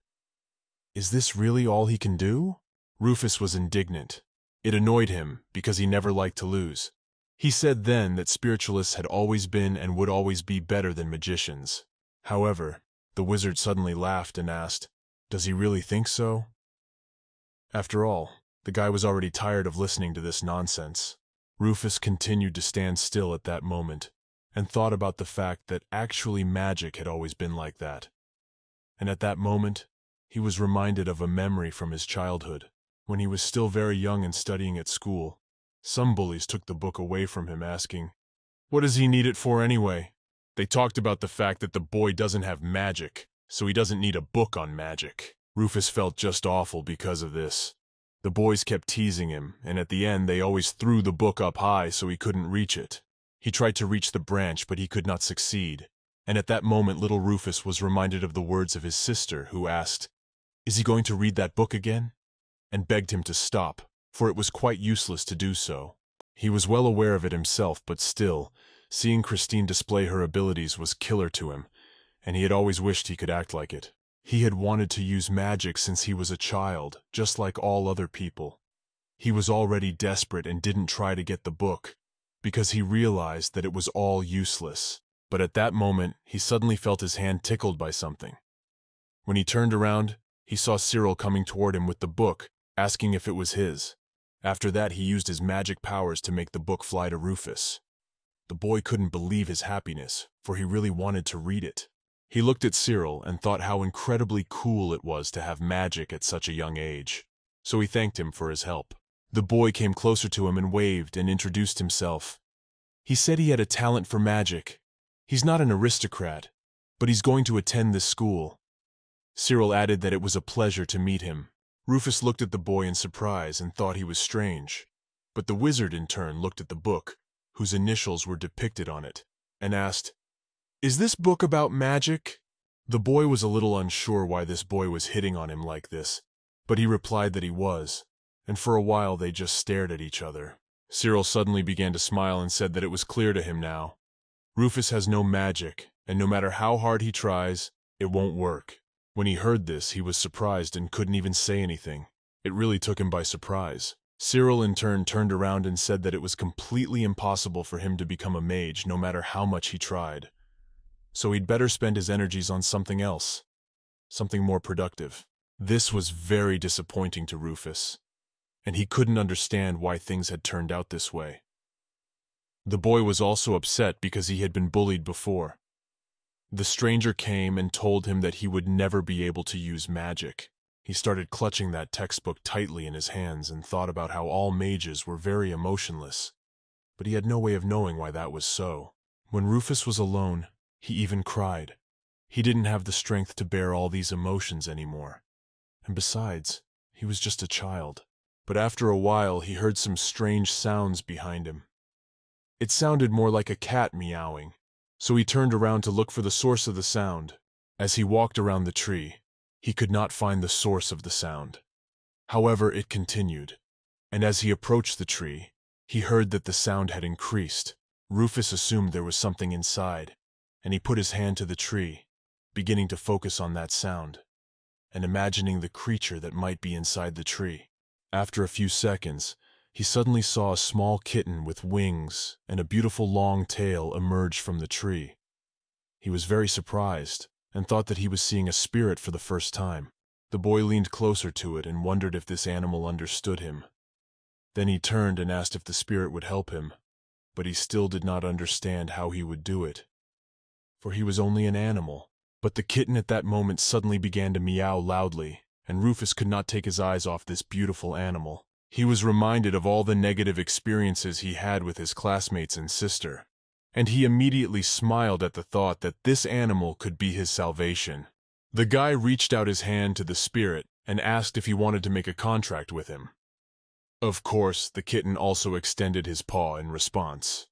Speaker 1: "Is this really all he can do?" Rufus was indignant. It annoyed him because he never liked to lose. He said then that spiritualists had always been and would always be better than magicians. However, the wizard suddenly laughed and asked, "Does he really think so?" After all, the guy was already tired of listening to this nonsense. Rufus continued to stand still at that moment and thought about the fact that actually magic had always been like that. And at that moment, he was reminded of a memory from his childhood. When he was still very young and studying at school, some bullies took the book away from him asking, "What does he need it for anyway?" They talked about the fact that the boy doesn't have magic, so he doesn't need a book on magic. Rufus felt just awful because of this. The boys kept teasing him, and at the end they always threw the book up high so he couldn't reach it. He tried to reach the branch, but he could not succeed. And at that moment little Rufus was reminded of the words of his sister, who asked, "Is he going to read that book again?" and begged him to stop, for it was quite useless to do so. He was well aware of it himself, but still, seeing Christine display her abilities was killer to him, and he had always wished he could act like it. He had wanted to use magic since he was a child, just like all other people. He was already desperate and didn't try to get the book, because he realized that it was all useless. But at that moment, he suddenly felt his hand tickled by something. When he turned around, he saw Cyril coming toward him with the book, asking if it was his. After that, he used his magic powers to make the book fly to Rufus. The boy couldn't believe his happiness, for he really wanted to read it. He looked at Cyril and thought how incredibly cool it was to have magic at such a young age. So he thanked him for his help. The boy came closer to him and waved and introduced himself. He said he had a talent for magic. He's not an aristocrat, but he's going to attend this school. Cyril added that it was a pleasure to meet him. Rufus looked at the boy in surprise and thought he was strange. But the wizard in turn looked at the book, whose initials were depicted on it, and asked, "Is this book about magic?" The boy was a little unsure why this boy was hitting on him like this, but he replied that he was, and for a while they just stared at each other. Cyril suddenly began to smile and said that it was clear to him now. Rufus has no magic, and no matter how hard he tries, it won't work. When he heard this, he was surprised and couldn't even say anything. It really took him by surprise. Cyril in turn turned around and said that it was completely impossible for him to become a mage no matter how much he tried. So he'd better spend his energies on something else, something more productive. This was very disappointing to Rufus, and he couldn't understand why things had turned out this way. The boy was also upset because he had been bullied before. The stranger came and told him that he would never be able to use magic. He started clutching that textbook tightly in his hands and thought about how all mages were very emotionless, but he had no way of knowing why that was so. When Rufus was alone, he even cried. He didn't have the strength to bear all these emotions anymore. And besides, he was just a child. But after a while, he heard some strange sounds behind him. It sounded more like a cat meowing, so he turned around to look for the source of the sound. As he walked around the tree, he could not find the source of the sound. However, it continued, and as he approached the tree, he heard that the sound had increased. Rufus assumed there was something inside, and he put his hand to the tree, beginning to focus on that sound, and imagining the creature that might be inside the tree. After a few seconds, he suddenly saw a small kitten with wings and a beautiful long tail emerge from the tree. He was very surprised and thought that he was seeing a spirit for the first time. The boy leaned closer to it and wondered if this animal understood him. Then he turned and asked if the spirit would help him, but he still did not understand how he would do it, for he was only an animal. But the kitten at that moment suddenly began to meow loudly, and Rufus could not take his eyes off this beautiful animal. He was reminded of all the negative experiences he had with his classmates and sister, and he immediately smiled at the thought that this animal could be his salvation. The guy reached out his hand to the spirit and asked if he wanted to make a contract with him. Of course, the kitten also extended his paw in response.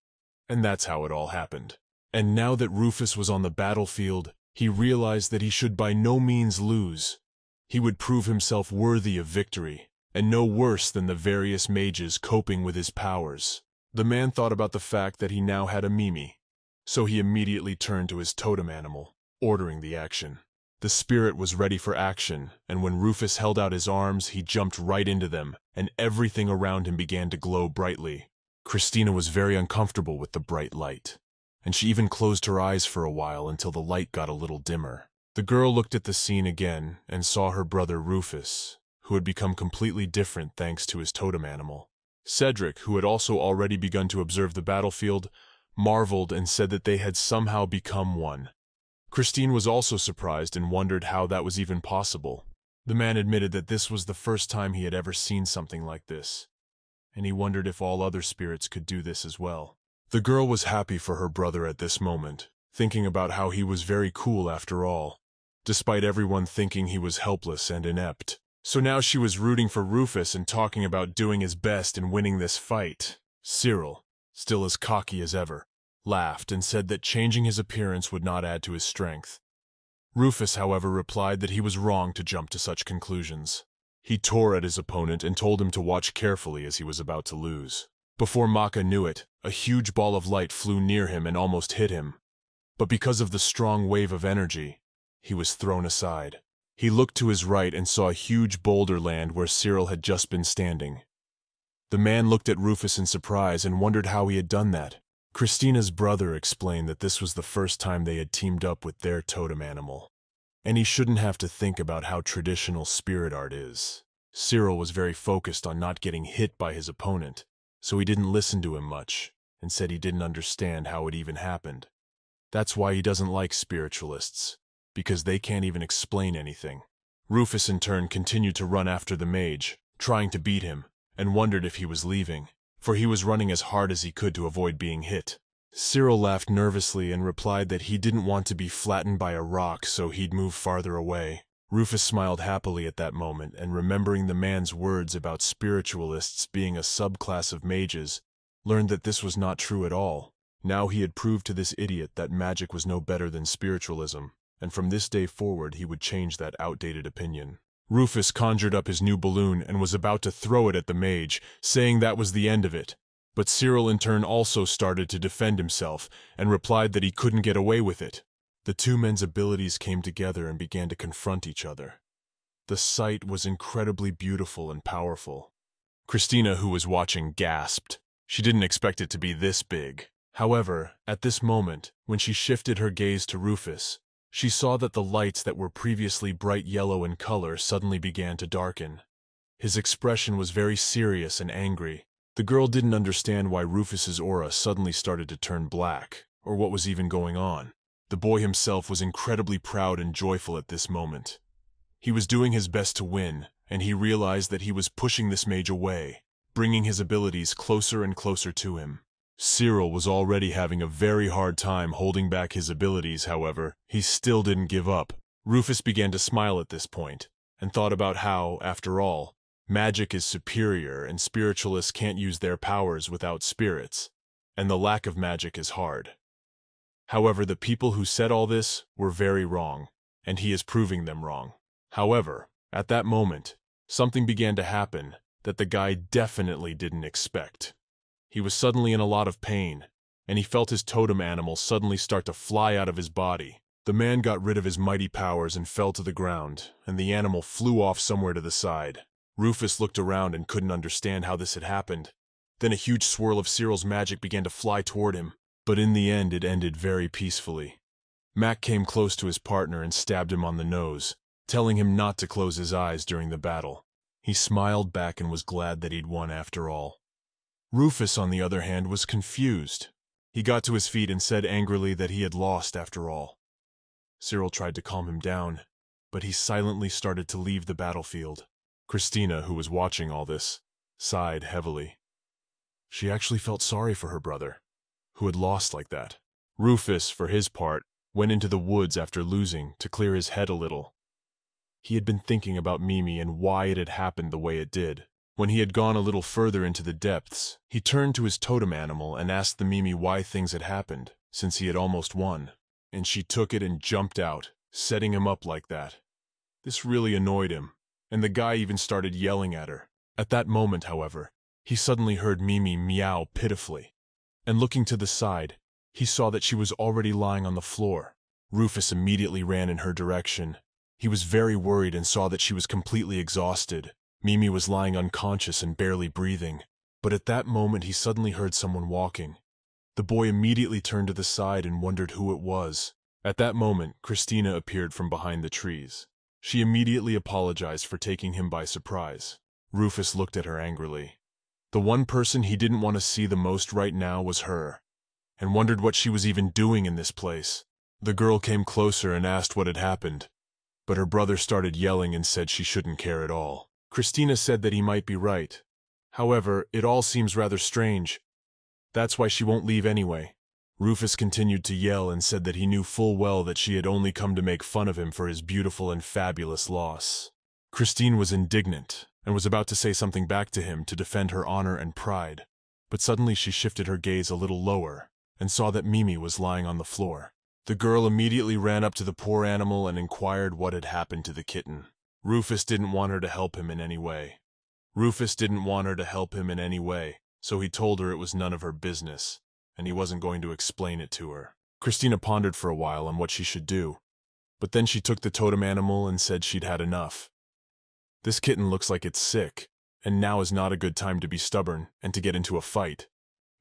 Speaker 1: And that's how it all happened. And now that Rufus was on the battlefield, he realized that he should by no means lose. He would prove himself worthy of victory, and no worse than the various mages coping with his powers. The man thought about the fact that he now had a Mimi, so he immediately turned to his totem animal, ordering the action. The spirit was ready for action, and when Rufus held out his arms, he jumped right into them, and everything around him began to glow brightly. Christina was very uncomfortable with the bright light, and she even closed her eyes for a while until the light got a little dimmer. The girl looked at the scene again and saw her brother Rufus, who had become completely different thanks to his totem animal. Cedric, who had also already begun to observe the battlefield, marveled and said that they had somehow become one. Christine was also surprised and wondered how that was even possible. The man admitted that this was the first time he had ever seen something like this, and he wondered if all other spirits could do this as well. The girl was happy for her brother at this moment, thinking about how he was very cool after all, despite everyone thinking he was helpless and inept. So now she was rooting for Rufus and talking about doing his best in winning this fight. Cyril, still as cocky as ever, laughed and said that changing his appearance would not add to his strength. Rufus, however, replied that he was wrong to jump to such conclusions. He tore at his opponent and told him to watch carefully as he was about to lose. Before Maka knew it, a huge ball of light flew near him and almost hit him. But because of the strong wave of energy, he was thrown aside. He looked to his right and saw a huge boulder land where Cyril had just been standing. The man looked at Rufus in surprise and wondered how he had done that. Christina's brother explained that this was the first time they had teamed up with their totem animal, and he shouldn't have to think about how traditional spirit art is. Cyril was very focused on not getting hit by his opponent, so he didn't listen to him much, and said he didn't understand how it even happened. That's why he doesn't like spiritualists, because they can't even explain anything. Rufus in turn continued to run after the mage, trying to beat him, and wondered if he was leaving, for he was running as hard as he could to avoid being hit. Cyril laughed nervously and replied that he didn't want to be flattened by a rock, so he'd move farther away. Rufus smiled happily at that moment, and remembering the man's words about spiritualists being a subclass of mages, learned that this was not true at all. Now he had proved to this idiot that magic was no better than spiritualism, and from this day forward he would change that outdated opinion. Rufus conjured up his new balloon and was about to throw it at the mage, saying that was the end of it. But Cyril in turn also started to defend himself, and replied that he couldn't get away with it. The two men's abilities came together and began to confront each other. The sight was incredibly beautiful and powerful. Christina, who was watching, gasped. She didn't expect it to be this big. However, at this moment, when she shifted her gaze to Rufus, she saw that the lights that were previously bright yellow in color suddenly began to darken. His expression was very serious and angry. The girl didn't understand why Rufus's aura suddenly started to turn black, or what was even going on. The boy himself was incredibly proud and joyful at this moment. He was doing his best to win, and he realized that he was pushing this mage away, bringing his abilities closer and closer to him. Cyril was already having a very hard time holding back his abilities, however, he still didn't give up. Rufus began to smile at this point, and thought about how, after all, magic is superior and spiritualists can't use their powers without spirits, and the lack of magic is hard. However, the people who said all this were very wrong, and he is proving them wrong. However, at that moment, something began to happen that the guy definitely didn't expect. He was suddenly in a lot of pain, and he felt his totem animal suddenly start to fly out of his body. The man got rid of his mighty powers and fell to the ground, and the animal flew off somewhere to the side. Rufus looked around and couldn't understand how this had happened. Then a huge swirl of Cyril's magic began to fly toward him, but in the end it ended very peacefully. Mac came close to his partner and stabbed him on the nose, telling him not to close his eyes during the battle. He smiled back and was glad that he'd won after all. Rufus, on the other hand, was confused. He got to his feet and said angrily that he had lost after all. Cyril tried to calm him down, but he silently started to leave the battlefield. Christina, who was watching all this, sighed heavily. She actually felt sorry for her brother, who had lost like that. Rufus, for his part, went into the woods after losing to clear his head a little. He had been thinking about Mimi and why it had happened the way it did. When he had gone a little further into the depths, he turned to his totem animal and asked the Mimi why things had happened, since he had almost won. And she took it and jumped out, setting him up like that. This really annoyed him, and the guy even started yelling at her. At that moment, however, he suddenly heard Mimi meow pitifully, and looking to the side, he saw that she was already lying on the floor. Rufus immediately ran in her direction. He was very worried and saw that she was completely exhausted. Mimi was lying unconscious and barely breathing. But at that moment he suddenly heard someone walking. The boy immediately turned to the side and wondered who it was. At that moment, Christina appeared from behind the trees. She immediately apologized for taking him by surprise. Rufus looked at her angrily. The one person he didn't want to see the most right now was her, and wondered what she was even doing in this place. The girl came closer and asked what had happened, but her brother started yelling and said she shouldn't care at all. Christina said that he might be right. However, it all seems rather strange. That's why she won't leave anyway. Rufus continued to yell and said that he knew full well that she had only come to make fun of him for his beautiful and fabulous loss. Christine was indignant and was about to say something back to him to defend her honor and pride, but suddenly she shifted her gaze a little lower and saw that Mimi was lying on the floor. The girl immediately ran up to the poor animal and inquired what had happened to the kitten. Rufus didn't want her to help him in any way. So he told her it was none of her business, and he wasn't going to explain it to her. Christina pondered for a while on what she should do, but then she took the totem animal and said she'd had enough. This kitten looks like it's sick, and now is not a good time to be stubborn and to get into a fight.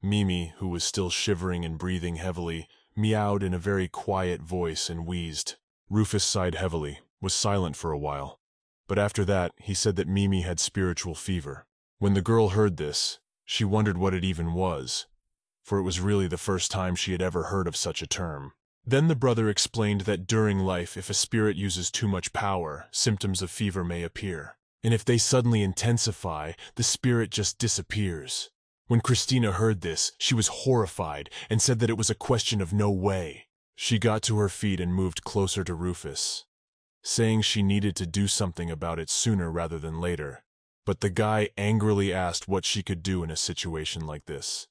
Speaker 1: Mimi, who was still shivering and breathing heavily, meowed in a very quiet voice and wheezed. Rufus sighed heavily, was silent for a while, but after that he said that Mimi had spiritual fever. When the girl heard this, she wondered what it even was, for it was really the first time she had ever heard of such a term. Then the brother explained that during life, if a spirit uses too much power, symptoms of fever may appear, and if they suddenly intensify, the spirit just disappears. When Christina heard this, she was horrified and said that it was a question of no way. She got to her feet and moved closer to Rufus, saying she needed to do something about it sooner rather than later. But the guy angrily asked what she could do in a situation like this,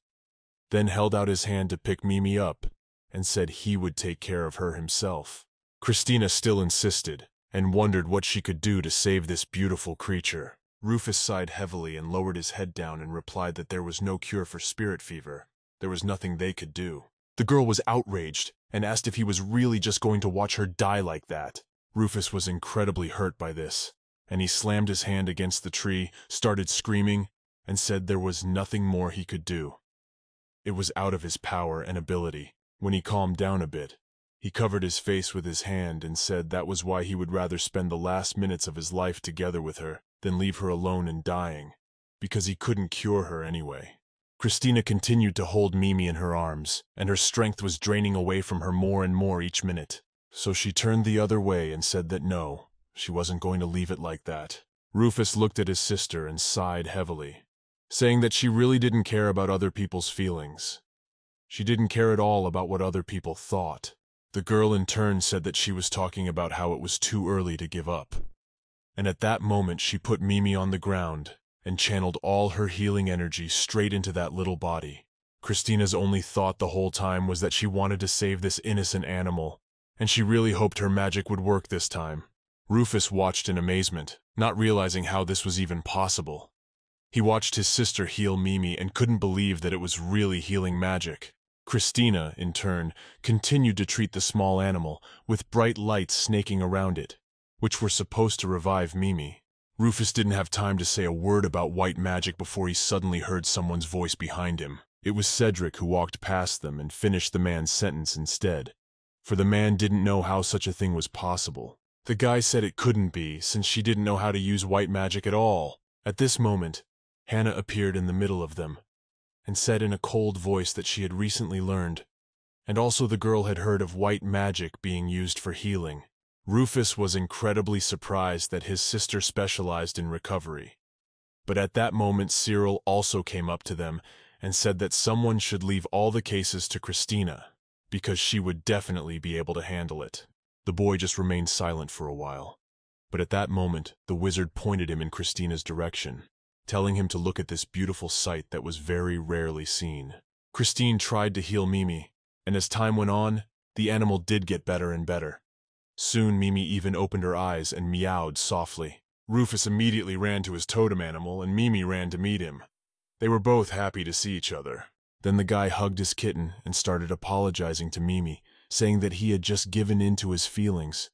Speaker 1: then held out his hand to pick Mimi up and said he would take care of her himself. Christina still insisted and wondered what she could do to save this beautiful creature. Rufus sighed heavily and lowered his head down and replied that there was no cure for spirit fever. There was nothing they could do. The girl was outraged and asked if he was really just going to watch her die like that. Rufus was incredibly hurt by this, and he slammed his hand against the tree, started screaming, and said there was nothing more he could do. It was out of his power and ability. When he calmed down a bit, he covered his face with his hand and said that was why he would rather spend the last minutes of his life together with her than leave her alone and dying, because he couldn't cure her anyway. Christina continued to hold Mimi in her arms, and her strength was draining away from her more and more each minute. So she turned the other way and said that no, she wasn't going to leave it like that. Rufus looked at his sister and sighed heavily, saying that she really didn't care about other people's feelings. She didn't care at all about what other people thought. The girl in turn said that she was talking about how it was too early to give up. And at that moment she put Mimi on the ground and channeled all her healing energy straight into that little body. Christina's only thought the whole time was that she wanted to save this innocent animal, and she really hoped her magic would work this time. Rufus watched in amazement, not realizing how this was even possible. He watched his sister heal Mimi and couldn't believe that it was really healing magic. Christina, in turn, continued to treat the small animal, with bright lights snaking around it, which were supposed to revive Mimi. Rufus didn't have time to say a word about white magic before he suddenly heard someone's voice behind him. It was Cedric who walked past them and finished the man's sentence instead, for the man didn't know how such a thing was possible. The guy said it couldn't be, since she didn't know how to use white magic at all. At this moment, Hannah appeared in the middle of them, and said in a cold voice that she had recently learned, and also the girl had heard of white magic being used for healing. Rufus was incredibly surprised that his sister specialized in recovery. But at that moment Cyril also came up to them and said that someone should leave all the cases to Christina, because she would definitely be able to handle it. The boy just remained silent for a while, but at that moment the wizard pointed him in Christina's direction, telling him to look at this beautiful sight that was very rarely seen. Christine tried to heal Mimi, and as time went on, the animal did get better and better. Soon Mimi even opened her eyes and meowed softly. Rufus immediately ran to his totem animal and Mimi ran to meet him. They were both happy to see each other. Then the guy hugged his kitten and started apologizing to Mimi, saying that he had just given in to his feelings.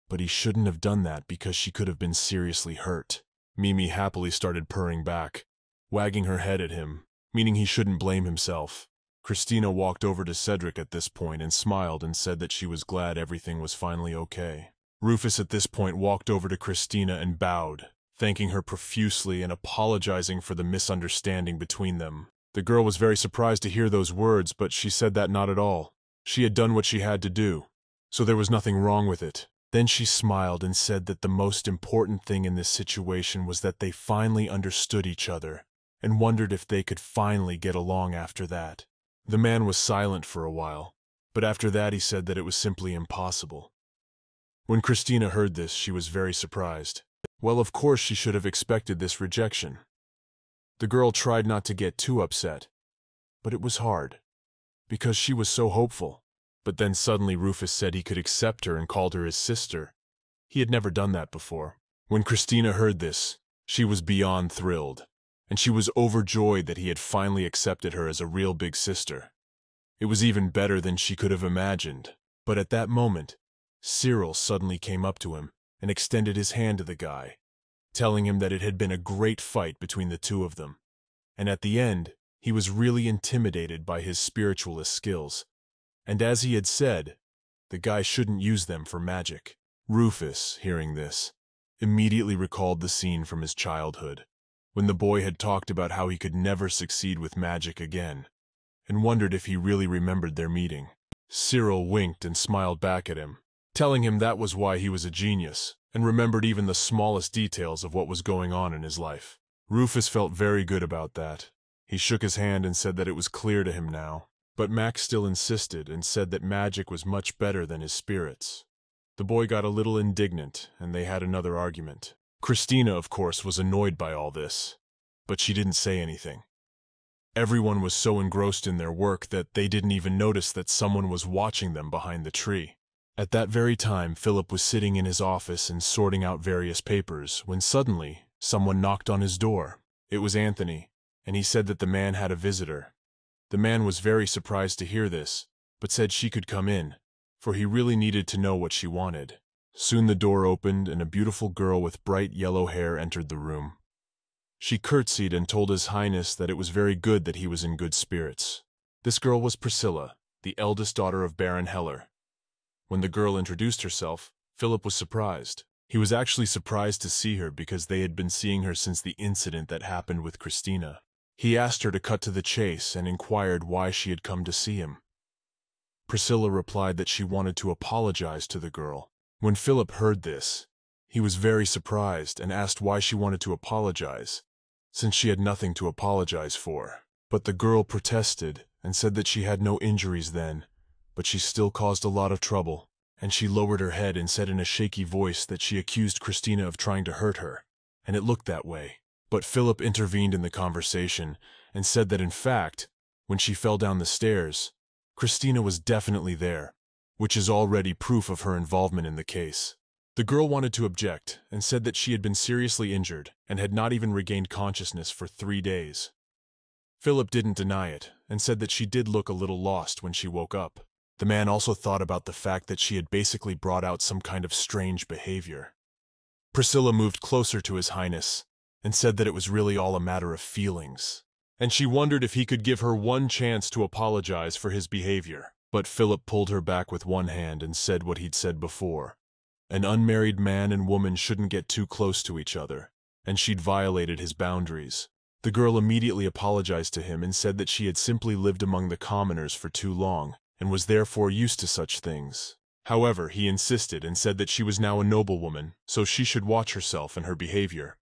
Speaker 1: But he shouldn't have done that because she could have been seriously hurt. Mimi happily started purring back, wagging her head at him, meaning he shouldn't blame himself. Christina walked over to Cedric at this point and smiled and said that she was glad everything was finally okay. Rufus at this point walked over to Christina and bowed, thanking her profusely and apologizing for the misunderstanding between them. The girl was very surprised to hear those words, but she said that not at all. She had done what she had to do, so there was nothing wrong with it. Then she smiled and said that the most important thing in this situation was that they finally understood each other and wondered if they could finally get along after that. The man was silent for a while, but after that he said that it was simply impossible. When Christina heard this, she was very surprised. Well, of course she should have expected this rejection. The girl tried not to get too upset, but it was hard, because she was so hopeful. But then suddenly Rufus said he could accept her and called her his sister. He had never done that before. When Christina heard this, she was beyond thrilled, and she was overjoyed that he had finally accepted her as a real big sister. It was even better than she could have imagined. But at that moment, Cyril suddenly came up to him and extended his hand to the guy, telling him that it had been a great fight between the two of them, and at the end, he was really intimidated by his spiritualist skills. And as he had said, the guy shouldn't use them for magic. Rufus, hearing this, immediately recalled the scene from his childhood, when the boy had talked about how he could never succeed with magic again, and wondered if he really remembered their meeting. Cyril winked and smiled back at him, telling him that was why he was a genius, and remembered even the smallest details of what was going on in his life. Rufus felt very good about that. He shook his hand and said that it was clear to him now. But Max still insisted and said that magic was much better than his spirits. The boy got a little indignant, and they had another argument. Christina, of course, was annoyed by all this, but she didn't say anything. Everyone was so engrossed in their work that they didn't even notice that someone was watching them behind the tree. At that very time, Philip was sitting in his office and sorting out various papers, when suddenly, someone knocked on his door. It was Anthony, and he said that the man had a visitor. The man was very surprised to hear this, but said she could come in, for he really needed to know what she wanted. Soon the door opened and a beautiful girl with bright yellow hair entered the room. She curtsied and told His Highness that it was very good that he was in good spirits. This girl was Priscilla, the eldest daughter of Baron Heller. When the girl introduced herself, Philip was surprised. He was actually surprised to see her because they had been seeing her since the incident that happened with Christina. He asked her to cut to the chase and inquired why she had come to see him. Priscilla replied that she wanted to apologize to the girl. When Philip heard this, he was very surprised and asked why she wanted to apologize, since she had nothing to apologize for. But the girl protested and said that she had no injuries then, but she still caused a lot of trouble, and she lowered her head and said in a shaky voice that she accused Christina of trying to hurt her, and it looked that way. But Philip intervened in the conversation and said that in fact, when she fell down the stairs, Christina was definitely there, which is already proof of her involvement in the case. The girl wanted to object and said that she had been seriously injured and had not even regained consciousness for 3 days. Philip didn't deny it and said that she did look a little lost when she woke up. The man also thought about the fact that she had basically brought out some kind of strange behavior. Priscilla moved closer to His Highness and said that it was really all a matter of feelings, and she wondered if he could give her one chance to apologize for his behavior. But Philip pulled her back with one hand and said what he'd said before. An unmarried man and woman shouldn't get too close to each other, and she'd violated his boundaries. The girl immediately apologized to him and said that she had simply lived among the commoners for too long, and was therefore used to such things. However, he insisted and said that she was now a noblewoman, so she should watch herself and her behavior.